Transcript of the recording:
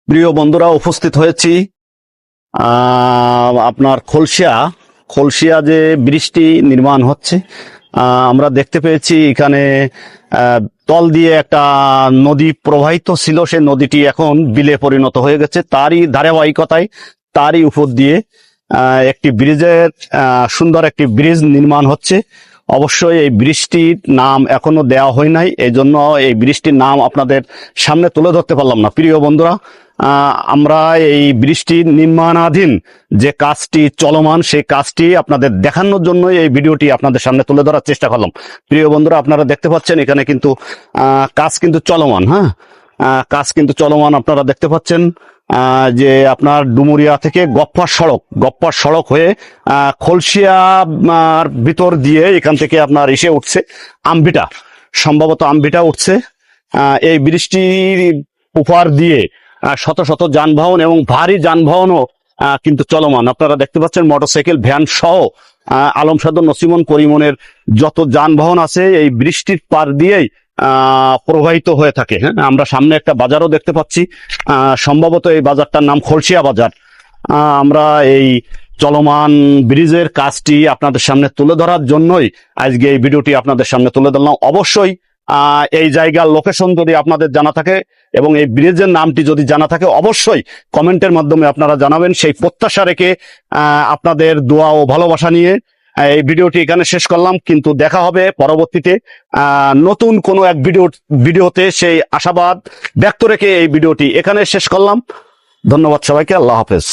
প্রিয় বন্ধুরা, উপস্থিত হয়েছি আপনার খলসিয়া যে বৃষ্টি নির্মাণ হচ্ছে। আমরা দেখতে পেয়েছি এখানে তল দিয়ে একটা নদী প্রবাহিত ছিল, সেই নদীটি এখন বিলে পরিণত হয়ে গেছে। তারই ধারাবাহিকতায় তারই উপর দিয়ে একটি ব্রিজের সুন্দর একটি ব্রিজ নির্মাণ হচ্ছে। অবশ্যই এই বৃষ্টির নাম এখনো দেওয়া হয় নাই, এই জন্য এই বৃষ্টির নাম আপনাদের সামনে তুলে ধরতে পারলাম না। প্রিয় বন্ধুরা, আমরা এই বৃষ্টির নির্মাণাধীন যে কাজটি চলমান, সেই কাজটি আপনাদের দেখানোর জন্য এই ভিডিওটি আপনাদের সামনে তুলে ধরার চেষ্টা করলাম। প্রিয় বন্ধুরা, আপনারা দেখতে পাচ্ছেন এখানে কিন্তু কাজ কিন্তু চলমান। কাজ কিন্তু চলমান, আপনারা দেখতে পাচ্ছেন যে আপনার ডুমুরিয়া থেকে গপ্পার সড়ক হয়ে খলসিয়ার ভিতর দিয়ে এখান থেকে আপনার এসে উঠছে আমভিটা, সম্ভবত আমভিটা উঠছে। এই বৃষ্টির উপর দিয়ে শত শত যানবাহন এবং ভারী যানবাহনও কিন্তু চলমান। আপনারা দেখতে পাচ্ছেন মোটরসাইকেল, ভ্যান সহ আলম সাদর, নসিমন, করিমনের যত যানবাহন আছে এই বৃষ্টির পার দিয়েই প্রবাহিত হয়ে থাকে। আমরা সামনে একটা বাজারও দেখতে পাচ্ছি, সম্ভবত এই বাজারটার নাম খলসিয়া বাজার। আমরা এই চলমান ব্রিজের কাজটি আপনাদের সামনে তুলে ধরার জন্যই আজকে এই ভিডিওটি আপনাদের সামনে তুলে ধরলাম। অবশ্যই এই জায়গার লোকেশন যদি আপনাদের জানা থাকে এবং এই ব্রিজের নামটি যদি জানা থাকে, অবশ্যই কমেন্টের মাধ্যমে আপনারা জানাবেন। সেই প্রত্যাশা রেখে আপনাদের দোয়া ও ভালোবাসা নিয়ে এই ভিডিওটি এখানে শেষ করলাম, কিন্তু দেখা হবে পরবর্তীতে নতুন কোনো এক ভিডিওতে। সেই আশাবাদ ব্যক্ত রেখে এই ভিডিওটি এখানে শেষ করলাম। ধন্যবাদ সবাইকে, আল্লাহ হাফেজ।